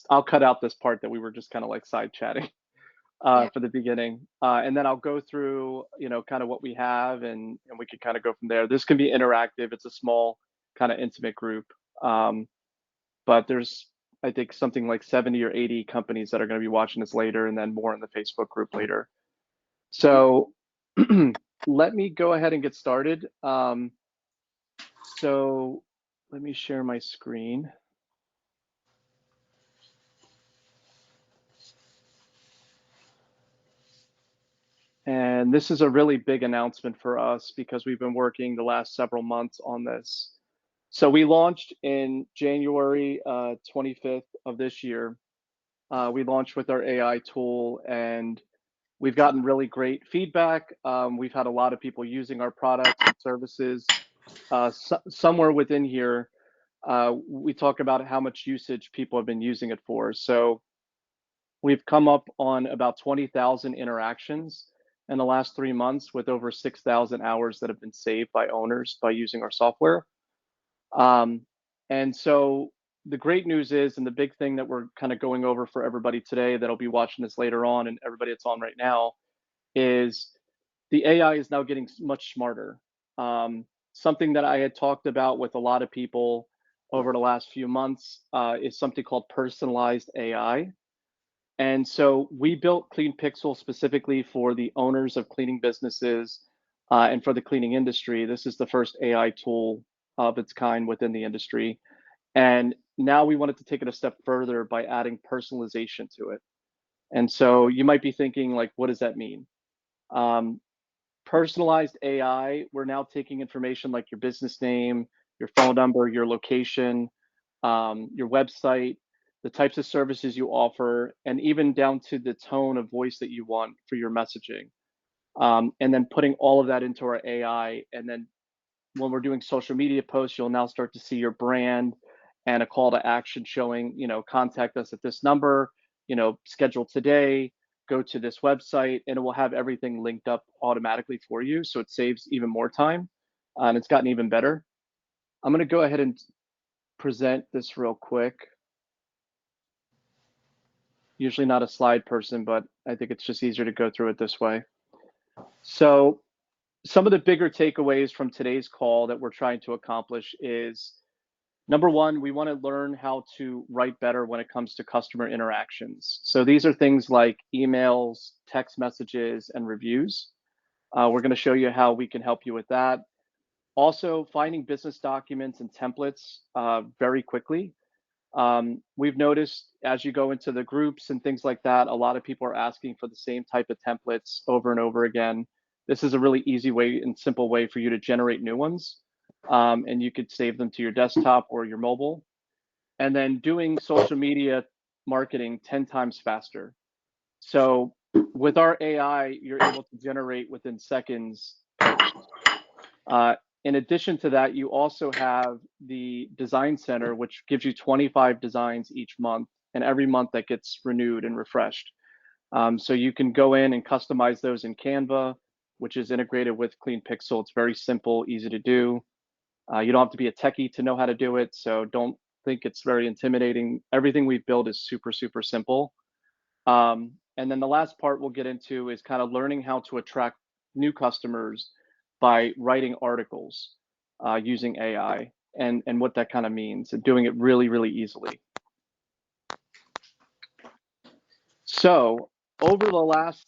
I'll cut out this part that we were just kind of like side chatting Yeah. for the beginning, and then I'll go through, kind of what we have, and we can kind of go from there. This can be interactive. It's a small, kind of intimate group, um, but there's, I think, something like 70 or 80 companies that are going to be watching this later, and then more in the Facebook group later. So let me go ahead and get started. So let me share my screen. And this is a really big announcement for us because we've been working the last several months on this. So we launched in January 25th of this year. We launched with our AI tool, and we've gotten really great feedback. We've had a lot of people using our products and services. Somewhere within here, we talk about how much usage people have been using it for. So we've come up on about 20,000 interactions in the last 3 months, with over 6,000 hours that have been saved by owners by using our software. Um, and so the great news is, and the big thing that we're kind of going over for everybody today that'll be watching this later on, and everybody that's on right now, is the AI is now getting much smarter. Something that I had talked about with a lot of people over the last few months is something called personalized AI. And so we built CleanPixel specifically for the owners of cleaning businesses and for the cleaning industry. This is the first AI tool of its kind within the industry. And now we wanted to take it a step further by adding personalization to it. And so you might be thinking, like, what does that mean? Um, Personalized AI, we're now taking information like your business name, your phone number, your location, your website, the types of services you offer, and even down to the tone of voice that you want for your messaging. And then putting all of that into our AI. And then when we're doing social media posts, you'll now start to see your brand and a call to action showing, contact us at this number, schedule today, go to this website, and it will have everything linked up automatically for you. So it saves even more time, and it's gotten even better. I'm going to go ahead and present this real quick. Usually not a slide person, but I think it's just easier to go through it this way. So some of the bigger takeaways from today's call that we're trying to accomplish is, number one, we want to learn how to write better when it comes to customer interactions. So these are things like emails, text messages, and reviews. We're going to show you how we can help you with that. Also, finding business documents and templates very quickly. We've noticed as you go into the groups and things like that, a lot of people are asking for the same type of templates over and over again. This is a really easy way and simple way for you to generate new ones. And you could save them to your desktop or your mobile. And then doing social media marketing 10 times faster. So with our AI, you're able to generate within seconds posts. Uh, in addition to that, you also have the design center, which gives you 25 designs each month, and every month that gets renewed and refreshed. So you can go in and customize those in Canva, which is integrated with CleanPixel. It's very simple, easy to do. You don't have to be a techie to know how to do it, so don't think it's very intimidating. Everything we've built is super, super simple. And then the last part we'll get into is kind of learning how to attract new customers by writing articles using AI, and what that kind of means, and doing it really, really easily. So over the last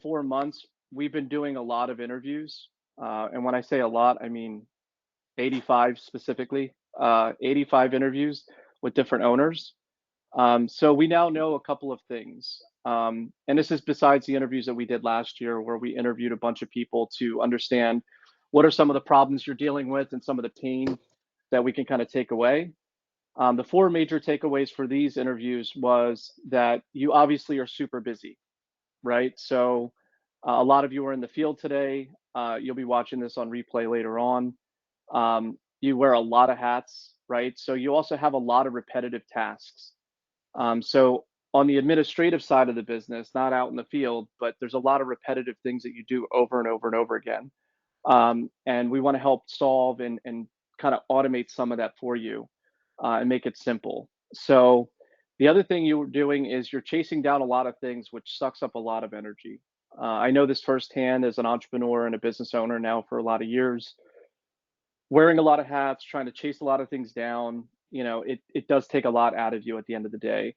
4 months, we've been doing a lot of interviews. And when I say a lot, I mean 85 specifically, 85 interviews with different owners. So we now know a couple of things. And this is besides the interviews that we did last year, where we interviewed a bunch of people to understand what are some of the problems you're dealing with and some of the pain that we can kind of take away. The four major takeaways for these interviews was that you obviously are super busy, right? So a lot of you are in the field today. You'll be watching this on replay later on. You wear a lot of hats, right? So you also have a lot of repetitive tasks. So on the administrative side of the business, not out in the field, but there's a lot of repetitive things that you do over and over and over again. And we want to help solve and kind of automate some of that for you and make it simple. So The other thing you're doing is you're chasing down a lot of things, which sucks up a lot of energy. I know this firsthand as an entrepreneur and a business owner now for a lot of years, wearing a lot of hats, trying to chase a lot of things down. It does take a lot out of you at the end of the day.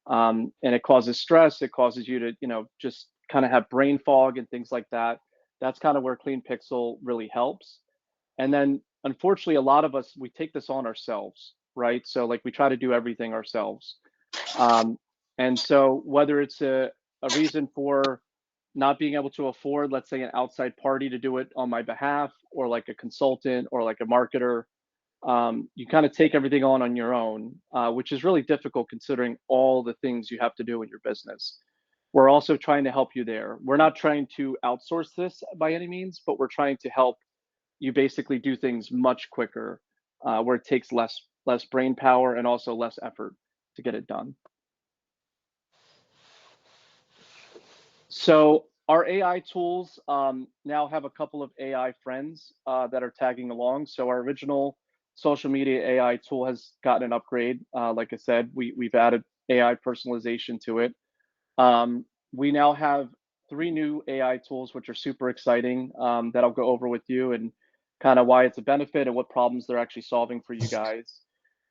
And it causes stress. It causes you to, just kind of have brain fog and things like that. That's kind of where Clean Pixel really helps. And then, unfortunately, a lot of us, we take this on ourselves, right? So, like, we try to do everything ourselves. Um, and so, whether it's a reason for not being able to afford, let's say, an outside party to do it on my behalf, or like a consultant or like a marketer, you kind of take everything on your own, which is really difficult considering all the things you have to do in your business. We're also trying to help you there. We're not trying to outsource this by any means, but we're trying to help you basically do things much quicker, where it takes less brain power and also less effort to get it done. So our AI tools now have a couple of AI friends that are tagging along. So our original social media AI tool has gotten an upgrade. Like I said, we've added AI personalization to it. Um, we now have 3 new AI tools, which are super exciting, that I'll go over with you and kind of why it's a benefit and what problems they're actually solving for you guys.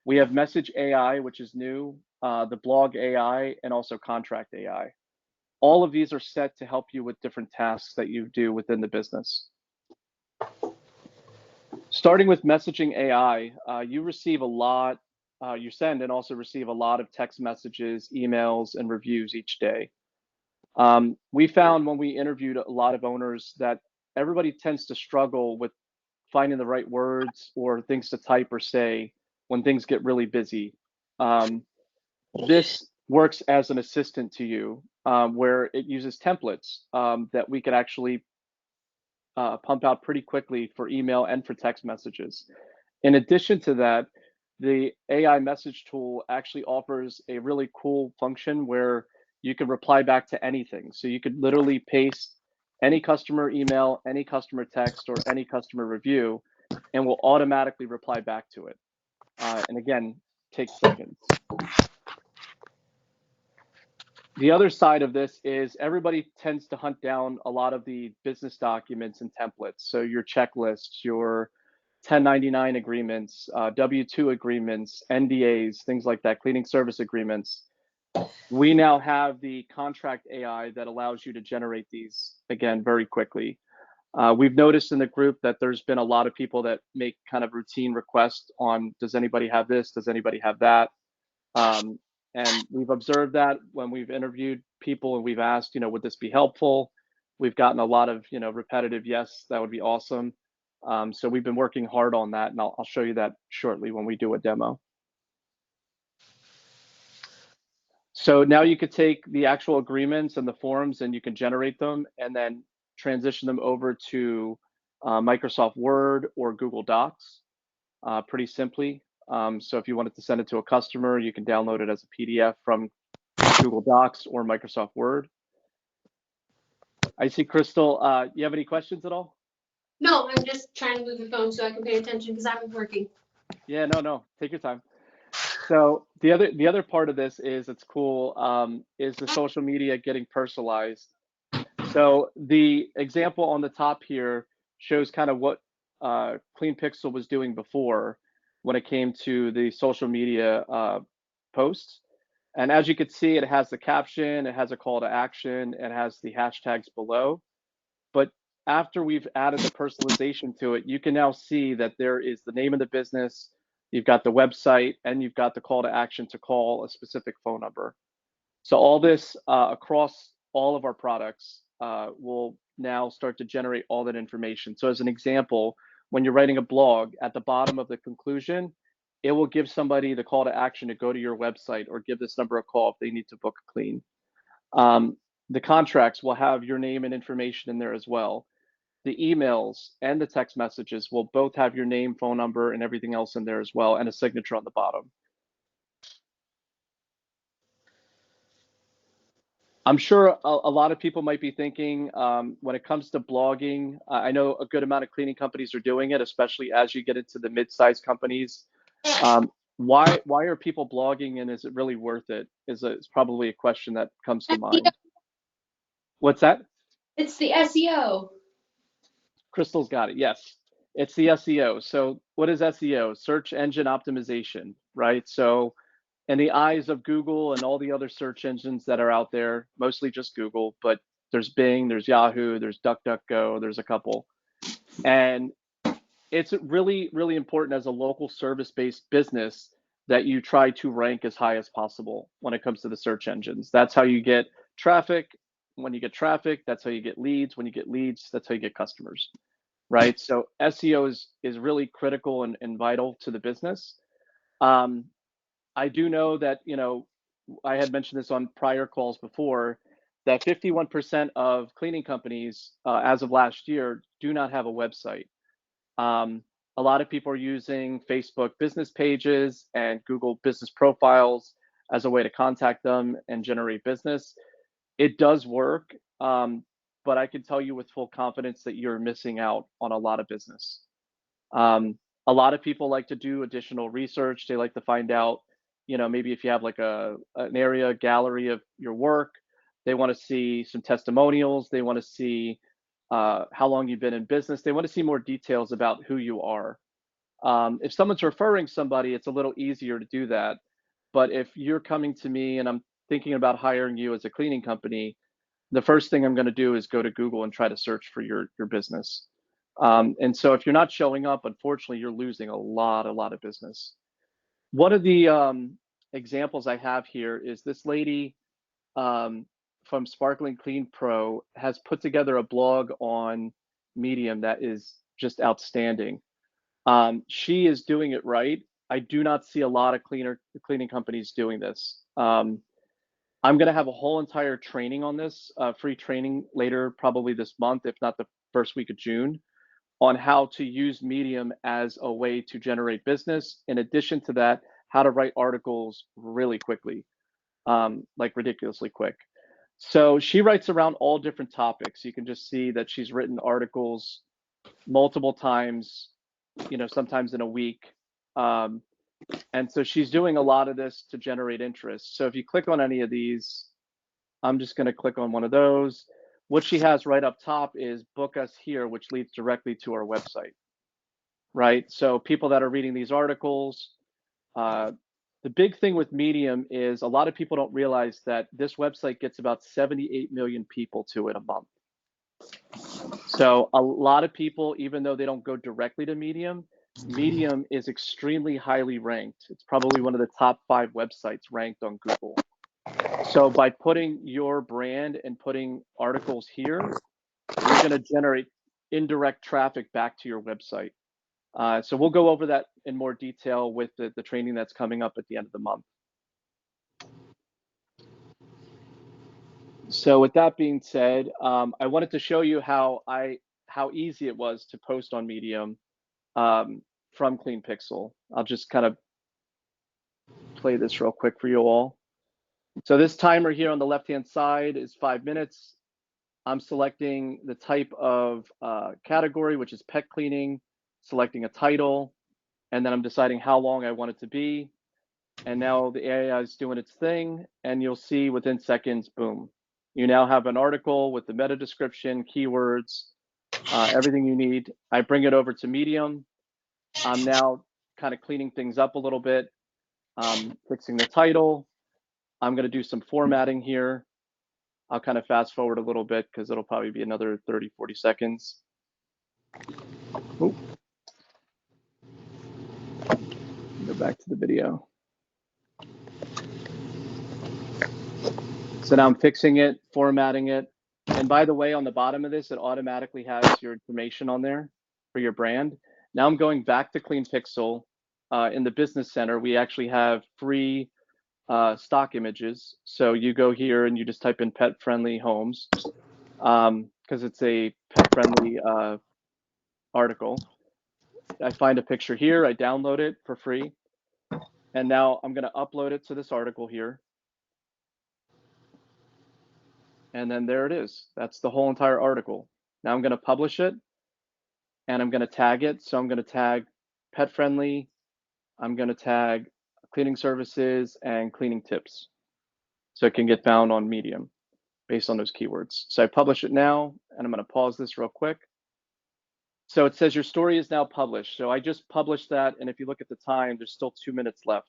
We have Message AI, which is new, the Blog AI, and also Contract AI. All of these are set to help you with different tasks that you do within the business. Starting with messaging AI, you receive a lot, you send and also receive a lot of text messages, emails, and reviews each day. We found when we interviewed a lot of owners that everybody tends to struggle with finding the right words or things to type or say when things get really busy. This works as an assistant to you, where it uses templates that we can actually pump out pretty quickly for email and for text messages. In addition to that, the AI message tool actually offers a really cool function where you can reply back to anything. So you could literally paste any customer email, any customer text, or any customer review, and will automatically reply back to it. And again, takes seconds. The other side of this is everybody tends to hunt down a lot of the business documents and templates. So your checklists, your 1099 agreements, W-2 agreements, NDAs, things like that, cleaning service agreements. We now have the contract AI that allows you to generate these, again, very quickly. We've noticed in the group that there's been a lot of people that make kind of routine requests on, does anybody have this? Does anybody have that? And we've observed that when we've interviewed people and we've asked, would this be helpful? We've gotten a lot of, repetitive, yes, that would be awesome. So we've been working hard on that, and I'll show you that shortly when we do a demo. So now you could take the actual agreements and the forms and you can generate them and then transition them over to Microsoft Word or Google Docs pretty simply. So if you wanted to send it to a customer, you can download it as a PDF from Google Docs or Microsoft Word. I see, Crystal, you have any questions at all? No, I'm just trying to move the phone so I can pay attention because I'm working. Yeah, no, take your time. So the other part of this is it's cool, is the social media getting personalized. So the example on the top here shows kind of what Clean Pixel was doing before when it came to the social media posts. And as you can see, it has the caption, it has a call to action, it has the hashtags below. But after we've added the personalization to it, you can now see that there is the name of the business, you've got the website, and you've got the call to action to call a specific phone number. So all this across all of our products will now start to generate all that information. So as an example, when you're writing a blog, at the bottom of the conclusion, it will give somebody the call to action to go to your website or give this number a call if they need to book a clean. The contracts will have your name and information in there as well. The emails and the text messages will both have your name, phone number, and everything else in there as well, and a signature on the bottom. I'm sure a lot of people might be thinking, when it comes to blogging, I know a good amount of cleaning companies are doing it, especially as you get into the mid-sized companies. Why are people blogging, and is it really worth it? Is probably a question that comes to SEO. mind. What's that? It's the SEO. Crystal's got it. Yes, it's the SEO. So what is SEO? Search engine optimization, right? So in the eyes of Google and all the other search engines that are out there, mostly just Google, but there's Bing, there's Yahoo, there's DuckDuckGo, there's a couple. And it's really, really important as a local service-based business that you try to rank as high as possible when it comes to the search engines. That's how you get traffic. When you get traffic, that's how you get leads. When you get leads, that's how you get customers, right? So SEO is really critical and vital to the business. Um, I do know that, I had mentioned this on prior calls before, that 51% of cleaning companies, as of last year, do not have a website. Um, a lot of people are using Facebook business pages and Google business profiles as a way to contact them and generate business. It does work, but I can tell you with full confidence that you're missing out on a lot of business. Um, a lot of people like to do additional research. They like to find out, maybe if you have like an area gallery of your work, they want to see some testimonials. They want to see how long you've been in business. They want to see more details about who you are. If someone's referring somebody, it's a little easier to do that. But if you're coming to me and I'm thinking about hiring you as a cleaning company, the first thing I'm going to do is go to Google and try to search for your business. And so if you're not showing up, unfortunately, you're losing a lot of business. One of the examples I have here is this lady um, from Sparkling Clean Pro has put together a blog on Medium that is just outstanding. She is doing it right. I do not see a lot of cleaning companies doing this. I'm going to have a whole entire training on this, free training later, probably this month, if not the first week of June, on how to use Medium as a way to generate business. In addition to that, how to write articles really quickly, like ridiculously quick. So she writes around all different topics. You can just see that she's written articles multiple times, sometimes in a week. Um, and so she's doing a lot of this to generate interest. So if you click on any of these, I'm just going to click on one of those. What she has right up top is book us here, which leads directly to our website, right? So people that are reading these articles, uh, the big thing with Medium is a lot of people don't realize that this website gets about 78 million people to it a month. So a lot of people, even though they don't go directly to Medium, Medium is extremely highly ranked. It's probably one of the top 5 websites ranked on Google. So by putting your brand and putting articles here, you're going to generate indirect traffic back to your website. So we'll go over that in more detail with the training that's coming up at the end of the month. So with that being said, I wanted to show you how easy it was to post on Medium from cleanpixel. I'll just kind of play this real quick for you all. So this timer here on the left-hand side is 5 minutes. I'm selecting the type of category, which is pet cleaning, selecting a title, and then I'm deciding how long I want it to be. And now the AI is doing its thing, and you'll see within seconds, boom. You now have an article with the meta description, keywords, everything you need. I bring it over to Medium. I'm now kind of cleaning things up a little bit, fixing the title. I'm going to do some formatting here. I'll kind of fast forward a little bit because it'll probably be another 30, 40 seconds. Oop. Go back to the video. So now I'm fixing it, formatting it. And by the way, on the bottom of this, it automatically has your information on there for your brand. Now I'm going back to CleanPixel. In the Business Center, we actually have free stock images. So you go here and you just type in pet-friendly homes because it's a pet-friendly article. I find a picture here, I download it for free. And now I'm going to upload it to this article here. And then there it is. That's the whole entire article. Now I'm going to publish it and I'm going to tag it. So I'm going to tag pet friendly. I'm going to tag cleaning services, and cleaning tips. So it can get found on Medium based on those keywords. So I publish it now, and I'm going to pause this real quick. So it says your story is now published. So I just published that, and if you look at the time, there's still 2 minutes left.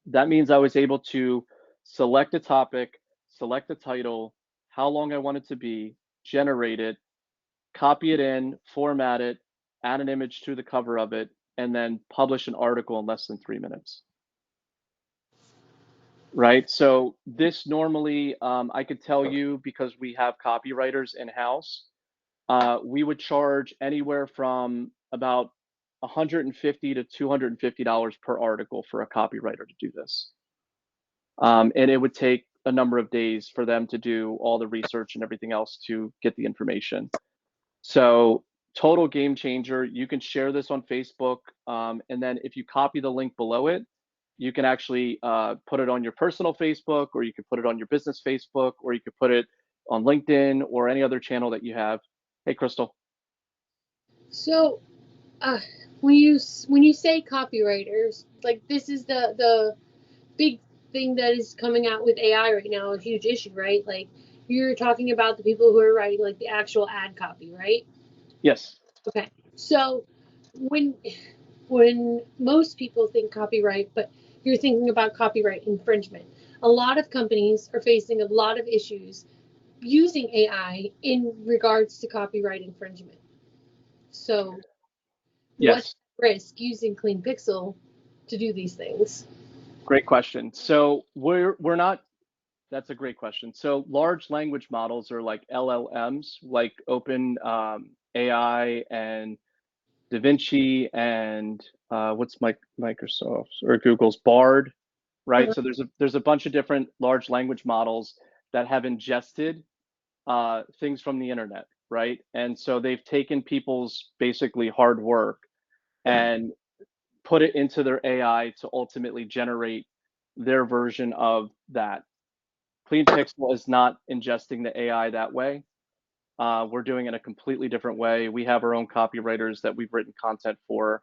That means I was able to select a topic, select a title, how long I want it to be, generate it, copy it in, format it, add an image to the cover of it, and then publish an article in less than 3 minutes. Right? So this normally, I could tell you because we have copywriters in-house, we would charge anywhere from about $150 to $250 per article for a copywriter to do this. And it would take a number of days for them to do all the research and everything else to get the information. So total game changer. You can share this on Facebook, and then if you copy the link below it, you can actually put it on your personal Facebook, or you could put it on your business Facebook, or you could put it on LinkedIn or any other channel that you have. Hey, Crystal. So, uh, when you say copywriters, like this is the big thing that is coming out with AI right now, a huge issue, right? Like you're talking about the people who are writing like the actual ad copy, right? Yes. Okay. So when most people think copyright, but you're thinking about copyright infringement. A lot of companies are facing a lot of issues using AI in regards to copyright infringement. So what's Yes. the risk using Clean Pixel to do these things? Great question. So we're not. That's a great question. So large language models are like LLMs, like Open AI and DaVinci and what's Microsoft's or Google's Bard, right? So there's a bunch of different large language models that have ingested things from the internet, right? And so they've taken people's basically hard work and put it into their AI to ultimately generate their version of that. Clean Pixel is not ingesting the AI that way. We're doing it a completely different way. We have our own copywriters that we've written content for.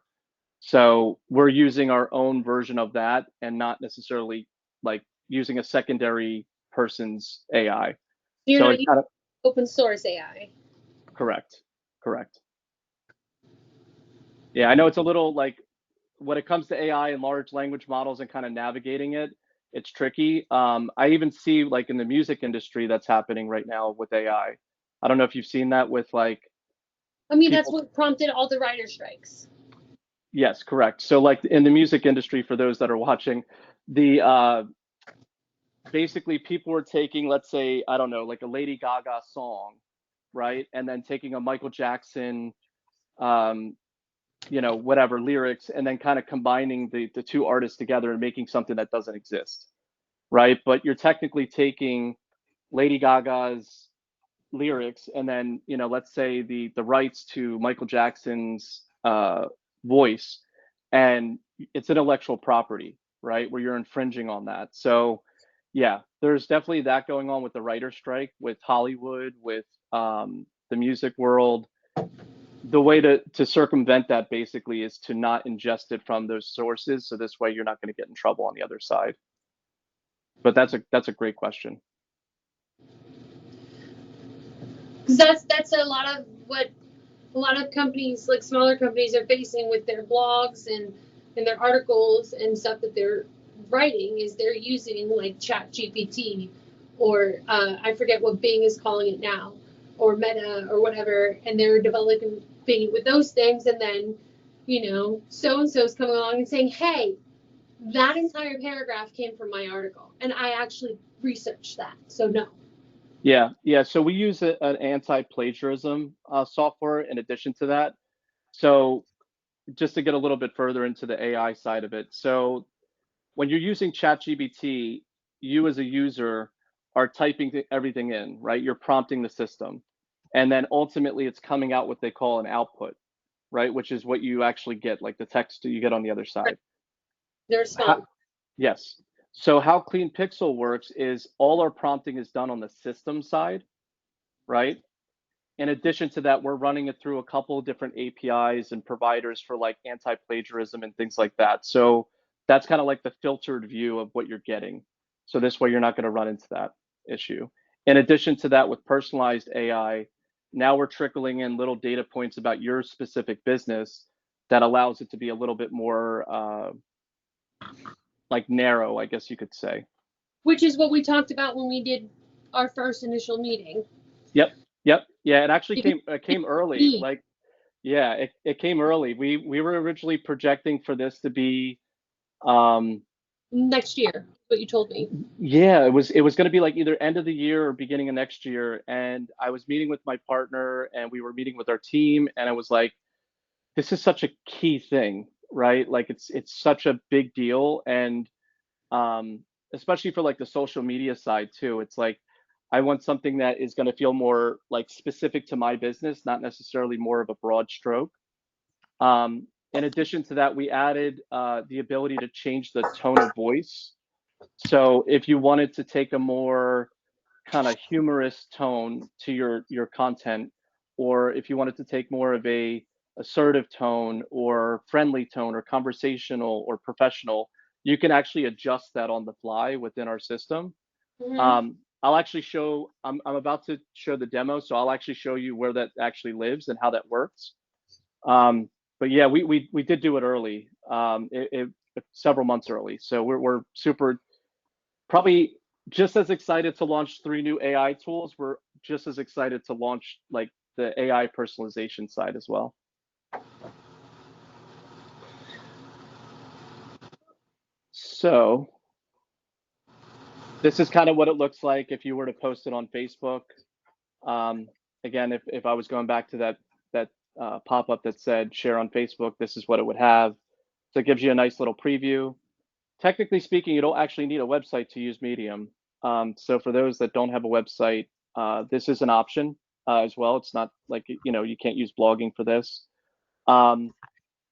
So we're using our own version of that and not necessarily like using a secondary person's AI. You're So not it's using kind of open source AI. correct. Correct. Yeah, I know it's a little like when it comes to AI and large language models and kind of navigating it, it's tricky. I even see like in the music industry that's happening right now with AI. I don't know if you've seen that with like I mean, that's people. what prompted all the writer strikes. Yes, correct. So like in the music industry, for those that are watching, the basically people were taking, let's say, I don't know, like a Lady Gaga song, right? And then taking a Michael Jackson, um, whatever lyrics, and then kind of combining the two artists together and making something that doesn't exist, right? But you're technically taking Lady Gaga's lyrics and then, let's say the rights to Michael Jackson's voice, and it's intellectual property, right? Where you're infringing on that. So yeah, there's definitely that going on with the writer strike, with Hollywood, with the music world. The way to circumvent that basically is to not ingest it from those sources. So this way you're not going to get in trouble on the other side. But that's a great question. Because that's a lot of what a lot of companies, like smaller companies, are facing with their blogs and their articles and stuff that they're writing is they're using like Chat GPT or I forget what Bing is calling it now or Meta or whatever, and they're developing with those things, and then so and so's coming along and saying, hey, that entire paragraph came from my article, and I actually researched that, so no. Yeah, yeah. So we use an anti-plagiarism software in addition to that. So just to get a little bit further into the AI side of it. So when you're using ChatGPT, you as a user are typing everything in, right? You're prompting the system. And then ultimately it's coming out what they call an output, right? Which is what you actually get, like the text you get on the other side. The response. Yes. So how Clean Pixel works is all our prompting is done on the system side, right? In addition to that, we're running it through a couple of different APIs and providers for like anti-plagiarism and things like that. So that's kind of like the filtered view of what you're getting. So this way you're not going to run into that issue. In addition to that, with personalized AI, now we're trickling in little data points about your specific business that allows it to be a little bit more like narrow, I guess you could say. Which is what we talked about when we did our first initial meeting. Yep, yep, yeah. It actually Because came early. me Like, yeah, it came early. We were originally projecting for this to be, um, next year, what you told me. yeah, it was going to be like either end of the year or beginning of next year. And I was meeting with my partner, and we were meeting with our team, and I was like, this is such a key thing, right? Like it's such a big deal, and um, especially for like the social media side too. It's like I want something that is going to feel more like specific to my business, not necessarily more of a broad stroke. In addition to that, we added the ability to change the tone of voice. So if you wanted to take a more kind of humorous tone to your content, or if you wanted to take more of a assertive tone or friendly tone or conversational or professional, you can actually adjust that on the fly within our system. Hmm. I'll actually show. I'm about to show the demo, so I'll actually show you where that actually lives and how that works. Um, but yeah, we did do it early, several months early. So we're super probably just as excited to launch 3 new AI tools. We're just as excited to launch like the AI personalization side as well. So this is kind of what it looks like if you were to post it on Facebook. Um, Again, if I was going back to that pop-up that said share on Facebook, this is what it would have. So it gives you a nice little preview. Technically speaking, you don't actually need a website to use Medium. So for those that don't have a website, this is an option as well. It's not like, you can't use blogging for this. Um,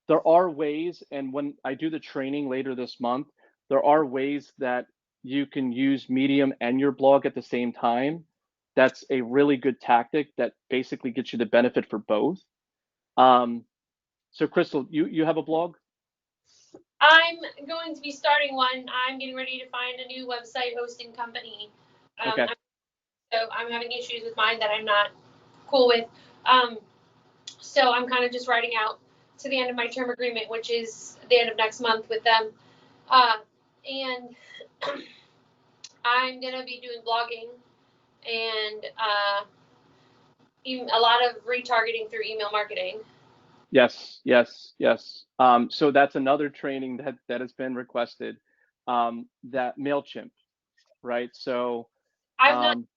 there are ways, and when I do the training later this month, there are ways that you can use Medium and your blog at the same time. That's a really good tactic that basically gets you the benefit for both. Um, so Crystal, you have a blog? I'm going to be starting one. I'm getting ready to find a new website hosting company. Okay. So I'm having issues with mine that I'm not cool with. Um, so I'm kind of just writing out to the end of my term agreement, which is the end of next month with them. And I'm gonna be doing blogging and even a lot of retargeting through email marketing. Yes, yes, yes. So that's another training that has been requested. That Mailchimp, right? So, I've not, um,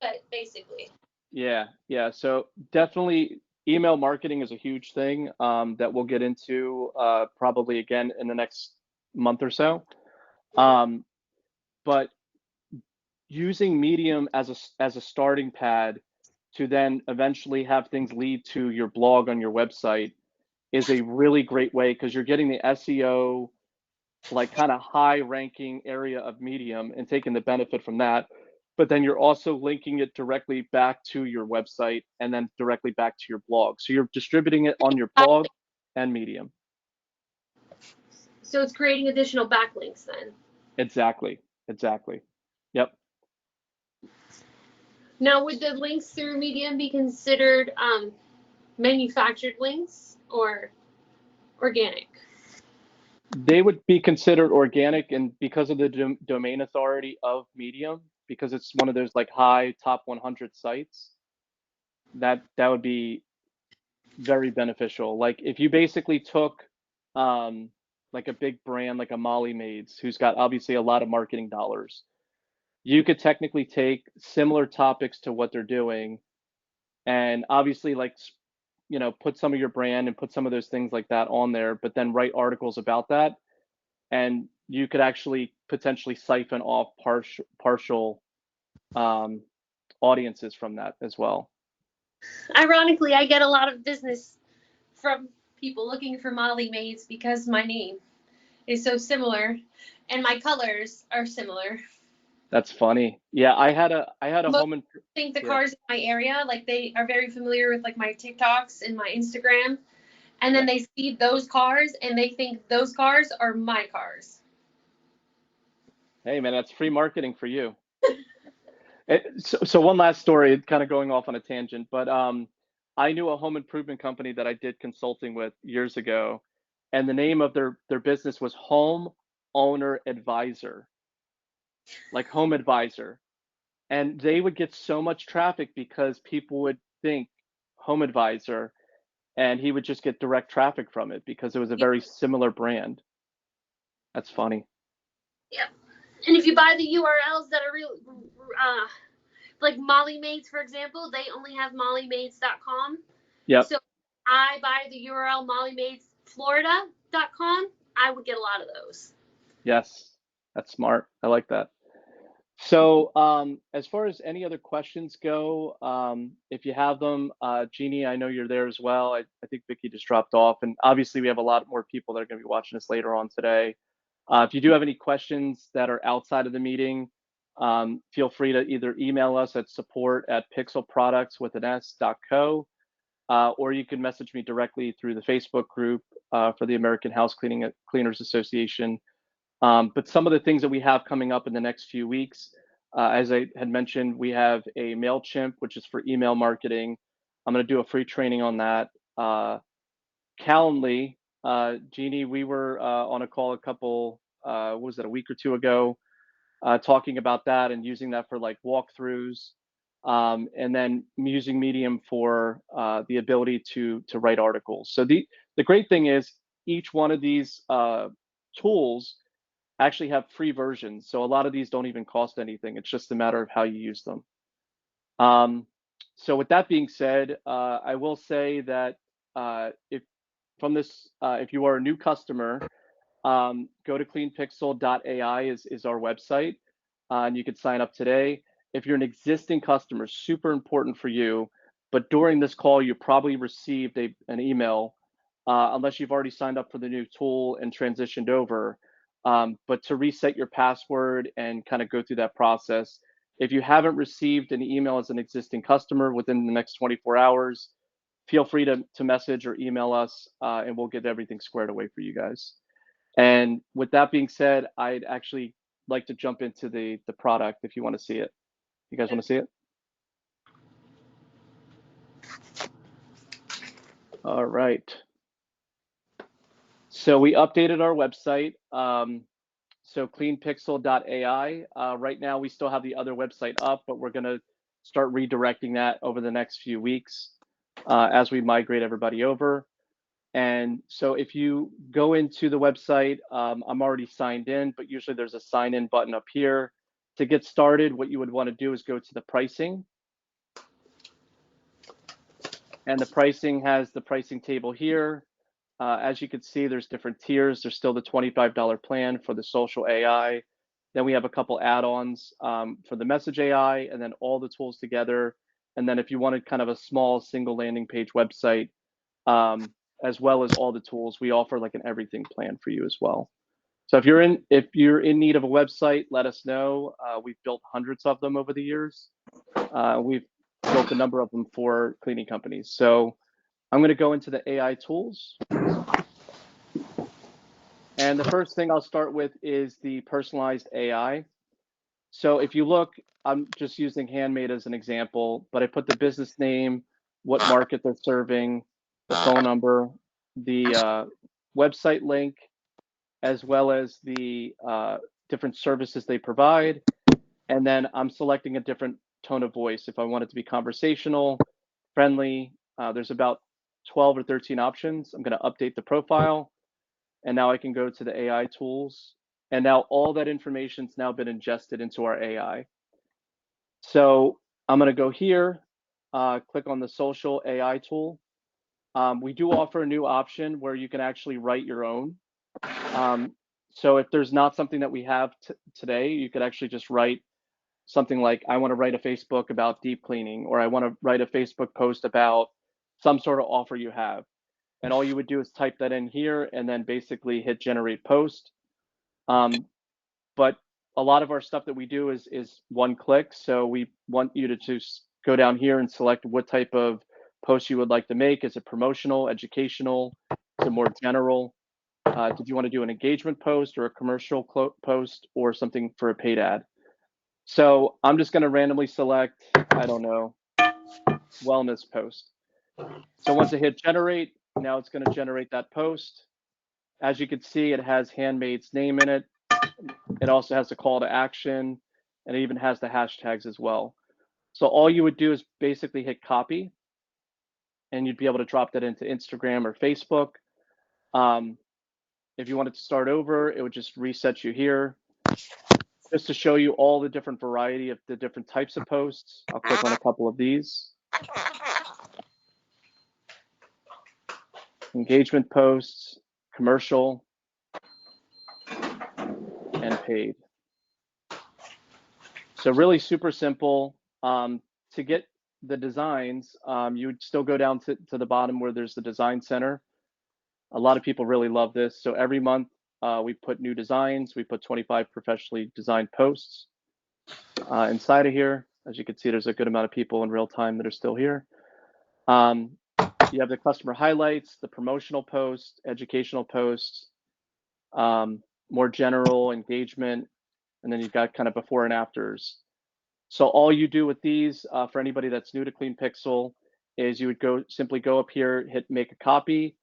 but basically. yeah, yeah. So definitely, email marketing is a huge thing that we'll get into probably again in the next month or so. Mhm. Um, but using Medium as a starting pad to then eventually have things lead to your blog on your website is a really great way because you're getting the SEO like kind of high ranking area of Medium and taking the benefit from that. But then you're also linking it directly back to your website and then directly back to your blog. So you're distributing it on your blog and Medium. So it's creating additional backlinks then. Exactly. Exactly. Yep. Now, would the links through Medium be considered manufactured links or organic? They would be considered organic, and because of the domain authority of Medium, because it's one of those like high top 100 sites, that would be very beneficial. Like if you basically took um, like a big brand like a Molly Maids, who's got obviously a lot of marketing dollars, you could technically take similar topics to what they're doing, and obviously like put some of your brand and put some of those things like that on there, but then write articles about that, and you could actually potentially siphon off partial um, audiences from that as well. Ironically, I get a lot of business from people looking for Molly Maids because my name is so similar and my colors are similar. That's funny. Yeah, I had a Most home and think the yeah. cars in my area, like they are very familiar with like my TikToks and my Instagram, and then they see those cars and they think those cars are my cars. Hey man, that's free marketing for you. So one last story, kind of going off on a tangent, but I knew a home improvement company that I did consulting with years ago, and the name of their business was Home Owner Advisor, like Home Advisor. And they would get so much traffic because people would think Home Advisor, and he would just get direct traffic from it because it was a Yep. very similar brand. That's funny. Yep. And if you buy the URLs that are real, like Molly Maids, for example, they only have mollymaids.com. Yep. So I buy the URL mollymaidsflorida.com, I would get a lot of those. Yes. That's smart. I like that. So, as far as any other questions go, if you have them, Jeannie, I know you're there as well. I think Vicky just dropped off, and obviously we have a lot more people that are going to be watching us later on today. If you do have any questions that are outside of the meeting, feel free to either email us at support@pixelproducts.co, or you can message me directly through the Facebook group for the American House Cleaners Association. But some of the things that we have coming up in the next few weeks, as I had mentioned, we have a MailChimp, which is for email marketing. I'm going to do a free training on that. Calendly, Jeannie, we were on a call a couple, what was it, a week or two ago, talking about that and using that for like walkthroughs, and then using Medium for the ability to write articles. So the great thing is each one of these tools actually have free versions. So a lot of these don't even cost anything. It's just a matter of how you use them. So with that being said, I will say that if from this, if you are a new customer, go to cleanpixel.ai is our website, and you can sign up today. If you're an existing customer, super important for you, but during this call, you probably received an email, unless you've already signed up for the new tool and transitioned over. But to reset your password and kind of go through that process, if you haven't received an email as an existing customer within the next 24 hours, feel free to message or email us, and we'll get everything squared away for you guys. And with that being said, I'd actually like to jump into the product if you want to see it. You guys want to see it? All right. So we updated our website. So cleanpixel.ai. Right now, we still have the other website up, but we're going to start redirecting that over the next few weeks as we migrate everybody over. And so if you go into the website, I'm already signed in, but usually there's a sign in button up here. To get started, what you would want to do is go to the pricing. And the pricing has the pricing table here. As you can see, there's different tiers. There's still the $25 plan for the social AI. Then we have a couple add-ons for the message AI, and then all the tools together. And then if you wanted kind of a small single landing page website, as well as all the tools, we offer like an everything plan for you as well. So if you're in need of a website, let us know. We've built hundreds of them over the years. We've built a number of them for cleaning companies. So I'm going to go into the AI tools. And the first thing I'll start with is the personalized AI. So if you look, I'm just using Handmade as an example, but I put the business name, what market they're serving, the phone number, the website link, as well as the different services they provide. And then I'm selecting a different tone of voice. If I want it to be conversational, friendly, there's about 12 or 13 options. I'm going to update the profile. And now I can go to the AI tools. And now all that information's now been ingested into our AI. So I'm going to go here, click on the social AI tool. We do offer a new option where you can actually write your own. So if there's not something that we have today, you could actually just write something like, I want to write a Facebook about deep cleaning, or I want to write a Facebook post about some sort of offer you have. And all you would do is type that in here and then basically hit generate post. But a lot of our stuff that we do is one click. So we want you to just go down here and select what type of post you would like to make. Is it promotional, educational? Is it more general? Did you want to do an engagement post or a commercial post or something for a paid ad? So I'm just going to randomly select, I don't know, wellness post. So once I hit generate, now it's going to generate that post. As you can see, it has Handmaid's name in it. It also has a call to action, and it even has the hashtags as well. So all you would do is basically hit copy, and you'd be able to drop that into Instagram or Facebook. If you wanted to start over, it would just reset you here. Just to show you all the different variety of the different types of posts, I'll click on a couple of these. Engagement posts, commercial, and paid. So really super simple. To get the designs, you would still go down to the bottom where there's the design center. A lot of people really love this. So every month we put new designs. We put 25 professionally designed posts inside of here. As you can see, there's a good amount of people in real time that are still here. You have the customer highlights, the promotional posts, educational posts, more general engagement, and then you've got kind of before and afters. So all you do with these, for anybody that's new to CleanPixel, is you would simply go up here, hit make a copy,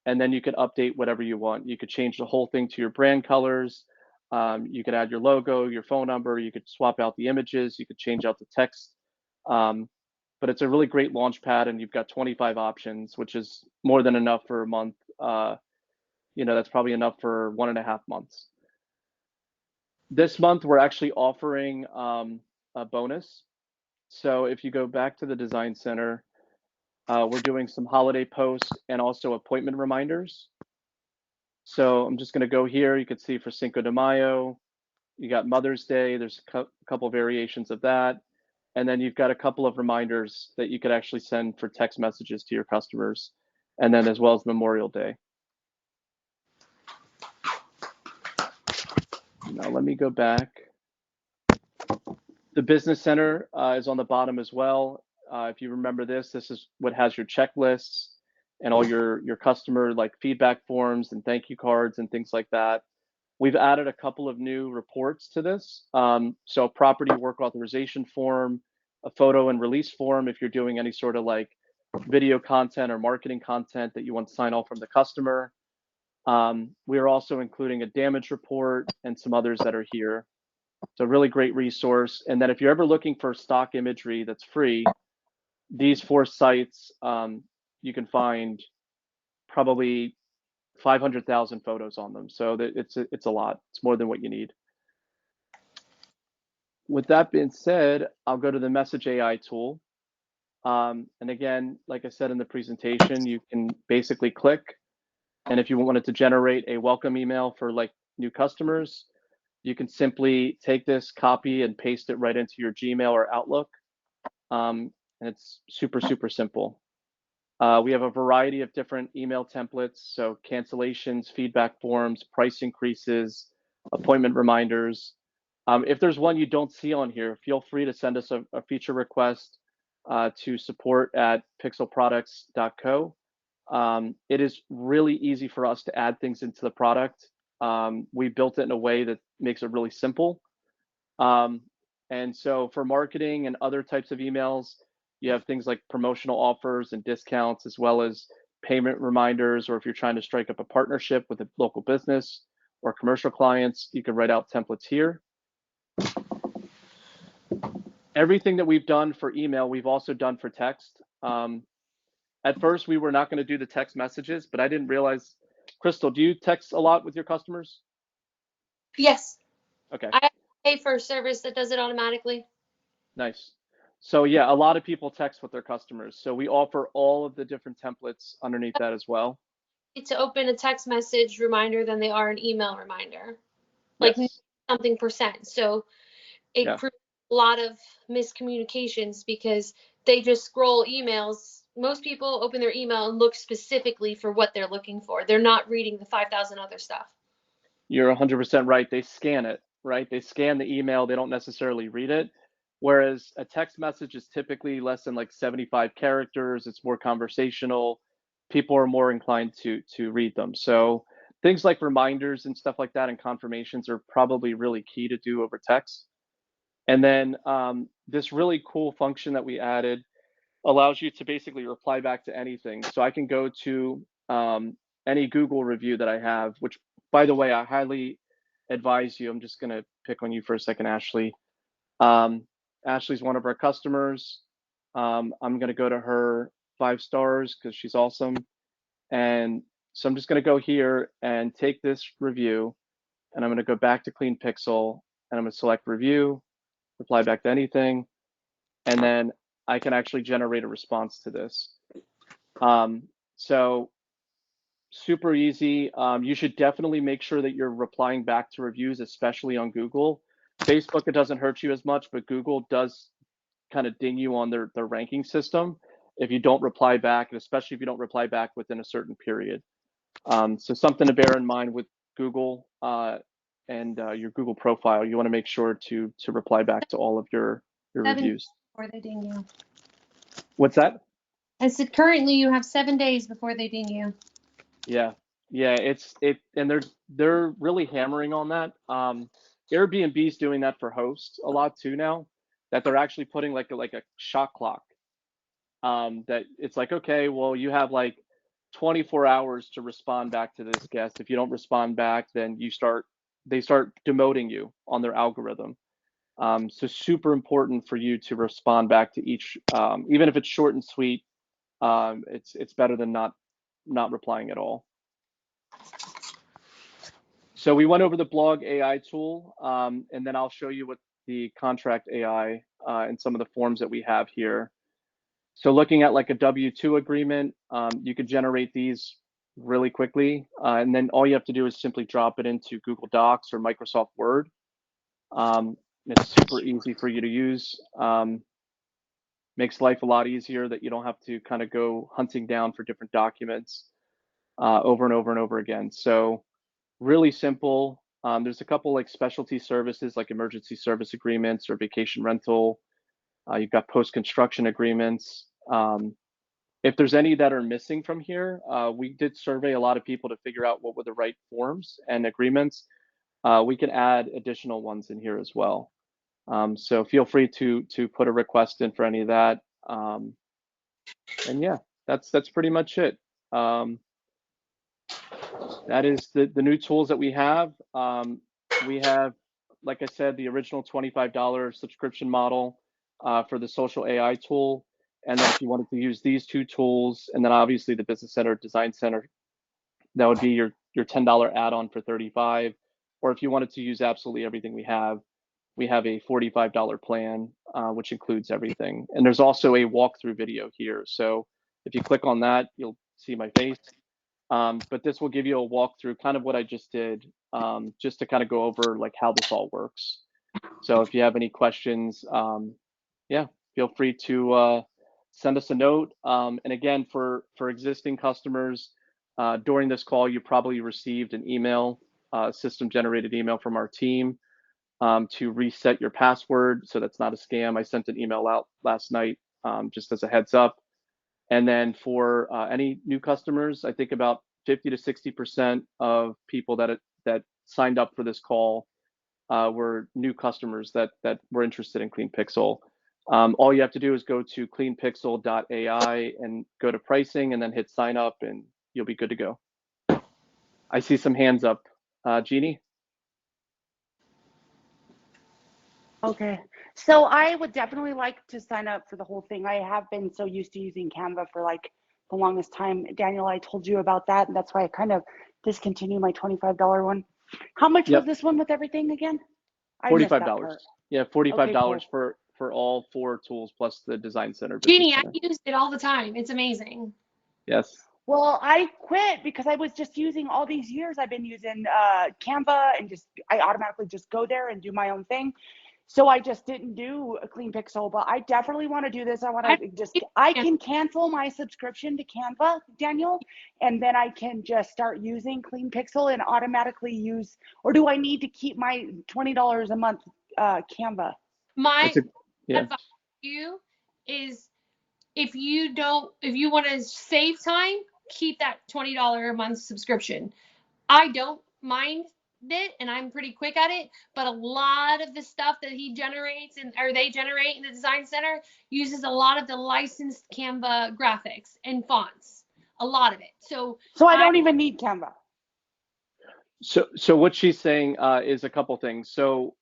and then you could update whatever you want. You could change the whole thing to your brand colors. You could add your logo, your phone number. You could swap out the images. You could change out the text. But it's a really great launch pad, and you've got 25 options, which is more than enough for a month. That's probably enough for 1.5 months. This month, we're actually offering a bonus. So if you go back to the design center, we're doing some holiday posts and also appointment reminders. So I'm just going to go here. You can see for Cinco de Mayo, you got Mother's Day. There's a couple variations of that. And then you've got a couple of reminders that you could actually send for text messages to your customers, and then as well as Memorial Day. Now let me go back. The Business Center is on the bottom as well. If you remember this is what has your checklists and all your customer like feedback forms and thank you cards and things like that. We've added a couple of new reports to this. So a property work authorization form, a photo and release form if you're doing any sort of like video content or marketing content that you want to sign off from the customer. We are also including a damage report and some others that are here. It's a really great resource. And then if you're ever looking for stock imagery that's free, these 4 sites, you can find probably 500,000 photos on them. So it's a lot. It's more than what you need. With that being said, I'll go to the Message AI tool. And again, like I said in the presentation, you can basically click. And if you wanted to generate a welcome email for like new customers, you can simply take this, copy, and paste it right into your Gmail or Outlook. And it's super, super simple. We have a variety of different email templates, so cancellations, feedback forms, price increases, appointment reminders. If there's one you don't see on here, feel free to send us a feature request to support@pixelproducts.co. It is really easy for us to add things into the product. We built it in a way that makes it really simple. And so for marketing and other types of emails, you have things like promotional offers and discounts, as well as payment reminders, or if you're trying to strike up a partnership with a local business or commercial clients, you can write out templates here. Everything that we've done for email, we've also done for text. At first, we were not going to do the text messages, but I didn't realize, Crystal, do you text a lot with your customers? Yes. Okay. I pay for a service that does it automatically. Nice. So yeah, a lot of people text with their customers. So we offer all of the different templates underneath that as well. To open a text message reminder than they are an email reminder. Like Yes. something percent. So it creates a lot of miscommunications because they just scroll emails. Most people open their email and look specifically for what they're looking for. They're not reading the 5,000 other stuff. You're 100% right. They scan it, right? They scan the email. They don't necessarily read it. Whereas a text message is typically less than like 75 characters. It's more conversational. People are more inclined to read them. So things like reminders and stuff like that and confirmations are probably really key to do over text. And then this really cool function that we added allows you to basically reply back to anything. So I can go to any Google review that I have, which, by the way, I highly advise you. I'm just going to pick on you for a second, Ashley. Ashley's one of our customers. I'm going to go to her 5 stars because she's awesome. And so I'm just going to go here and take this review, and I'm going to go back to Clean Pixel, and I'm going to select review, reply back to anything, and then I can actually generate a response to this. So super easy. You should definitely make sure that you're replying back to reviews, especially on Google. Facebook, it doesn't hurt you as much, but Google does kind of ding you on their ranking system if you don't reply back, and especially if you don't reply back within a certain period. So something to bear in mind with Google and your Google profile. You want to make sure to reply back to all of your 7 reviews. before they ding you. What's that? I said currently you have 7 days before they ding you. Yeah, and they're really hammering on that. Airbnb's doing that for hosts a lot too now. That they're actually putting like a shot clock. That it's like, okay, well, you have like 24 hours to respond back to this guest. If you don't respond back, then they start demoting you on their algorithm. So super important for you to respond back to each, even if it's short and sweet. It's better than not replying at all. So we went over the blog AI tool, and then I'll show you what the contract AI and some of the forms that we have here. So looking at like a W-2 agreement, you could generate these really quickly. And then all you have to do is simply drop it into Google Docs or Microsoft Word. It's super easy for you to use. Makes life a lot easier that you don't have to kind of go hunting down for different documents over and over and over again. So really simple. There's a couple like specialty services like emergency service agreements or vacation rental. You've got post-construction agreements. If there's any that are missing from here, we did survey a lot of people to figure out what were the right forms and agreements. We can add additional ones in here as well. So feel free to put a request in for any of that. And yeah, that's pretty much it. That is the new tools that we have. We have, like I said, the original $25 subscription model for the social AI tool. And then if you wanted to use these 2 tools, and then obviously the Business Center, Design Center, that would be your $10 add-on for 35. Or if you wanted to use absolutely everything we have a $45 plan, which includes everything. And there's also a walkthrough video here. So if you click on that, you'll see my face. But this will give you a walkthrough, kind of what I just did, just to kind of go over like how this all works. So if you have any questions, yeah, feel free to send us a note. And again, for existing customers, during this call, you probably received an email, system-generated email from our team to reset your password. So that's not a scam. I sent an email out last night just as a heads up. And then for any new customers, I think about 50 to 60% of people that signed up for this call were new customers that were interested in Clean Pixel. All you have to do is go to cleanpixel.ai and go to pricing and then hit sign up and you'll be good to go. I see some hands up. Jeannie? Okay, so I would definitely like to sign up for the whole thing. I have been so used to using Canva for like the longest time. Daniel, I told you about that, and that's why I kind of discontinued my $25 one. How much was this one with everything again? I missed that $45. part. Yeah, $45 Okay, cool. for all 4 tools plus the Design Center, Business Jeannie, I Center. use it all the time. It's amazing. Yes. Well, I quit because I was just using all these years. I've been using Canva and I automatically just go there and do my own thing. So I just didn't do a Clean Pixel, but I definitely want to do this. I can cancel my subscription to Canva, Daniel, and then I can just start using Clean Pixel and automatically use, or do I need to keep my $20 a month Canva? My Yeah. advice to you is if you want to save time, keep that $20 a month subscription. I don't mind it, and I'm pretty quick at it, but a lot of the stuff that he generates or they generate in the design center uses a lot of the licensed Canva graphics and fonts, a lot of it. So I don't even need Canva. So what she's saying is a couple things. So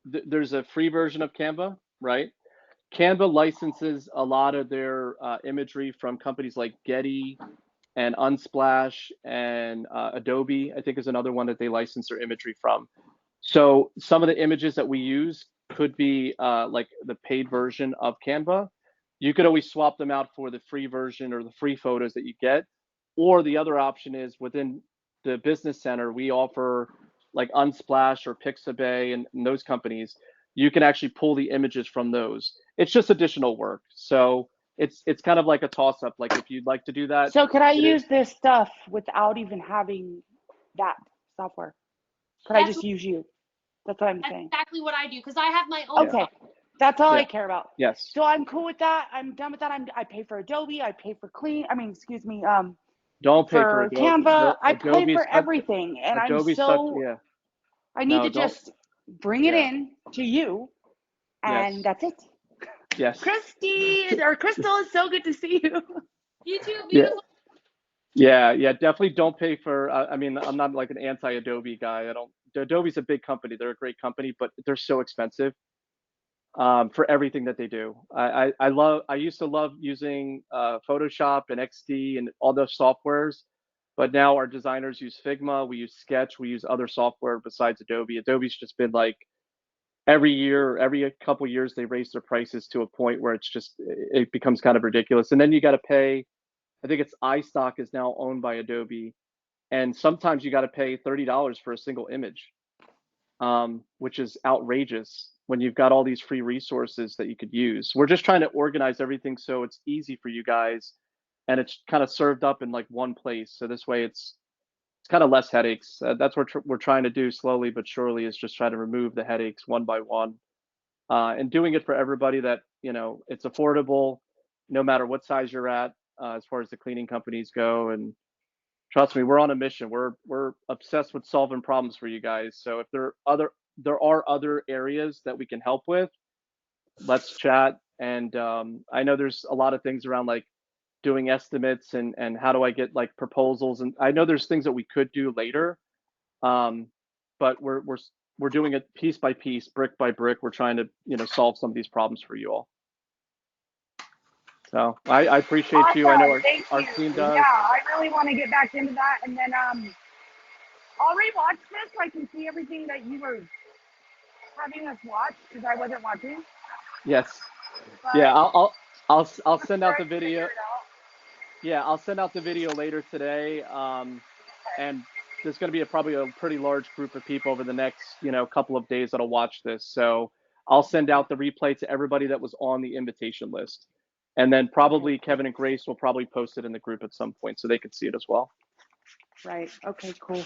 there's a free version of Canva, right? Canva licenses a lot of their imagery from companies like Getty and Unsplash and Adobe, I think is another one that they license their imagery from. So some of the images that we use could be like the paid version of Canva. You could always swap them out for the free version or the free photos that you get. Or the other option is within the business center, we offer like Unsplash or Pixabay and those companies. You can actually pull the images from those. It's just additional work. So it's kind of like a toss up. Like if you'd like to do that, So could I it is. use this stuff without even having that software? Could I that's just use you? That's what I'm that's saying. exactly what I do because I have my own Yeah. Okay, software. that's all Yeah. I care about. Yes. So I'm cool with that. I'm done with that. I pay for Adobe. I pay for Don't pay for for Adobe. Canva. I pay Adobe's for such everything, and Adobe's such yeah. I need No, to don't. just bring it Yeah. in to you, and Yes. that's it. Yes. Christy or Crystal, it's so good to see you. You too, Yeah. beautiful. Yeah. Definitely don't pay for. I mean, I'm not like an anti-Adobe guy. I don't. Adobe's a big company. They're a great company, but they're so expensive for everything that they do. I love. I used to love using Photoshop and XD and all those softwares, but now our designers use Figma. We use Sketch. We use other software besides Adobe. Adobe's just been like every year, every couple years, they raise their prices to a point where it becomes kind of ridiculous. And then you got to pay. I think it's iStock is now owned by Adobe, and sometimes you got to pay $30 for a single image, which is outrageous when you've got all these free resources that you could use. We're just trying to organize everything so it's easy for you guys, and it's kind of served up in like one place. So this way, it's kind of less headaches. That's what we're trying to do slowly but surely is just try to remove the headaches one by one, and doing it for everybody that it's affordable, no matter what size you're at, as far as the cleaning companies go. And trust me, we're on a mission. We're obsessed with solving problems for you guys. So if there are other areas that we can help with, let's chat. And I know there's a lot of things around like doing estimates and how do I get like proposals, and I know there's things that we could do later, um, but we're doing it piece by piece, brick by brick. We're trying to solve some of these problems for you all. So I appreciate you. I know Awesome, thank our you. team Yeah, does. I really want to get back into that, and then I'll rewatch this so I can see everything that you were having us watch because I wasn't watching. Yes. But Yeah. I'll I'm send sure out I the can figure video. it out. Yeah, I'll send out the video later today. And there's going to be probably a pretty large group of people over the next, couple of days that'll watch this. So I'll send out the replay to everybody that was on the invitation list. And then Okay, probably cool. Kevin and Grace will probably post it in the group at some point so they could see it as well. Right. Okay, cool.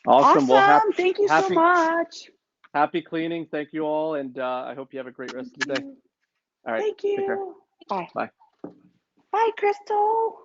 Awesome. Well, Awesome. Thank you so much. happy cleaning. Thank you all. And I hope you have a great rest of the day. All right. Thank Take care. you. Bye. Bye. Bye, Crystal.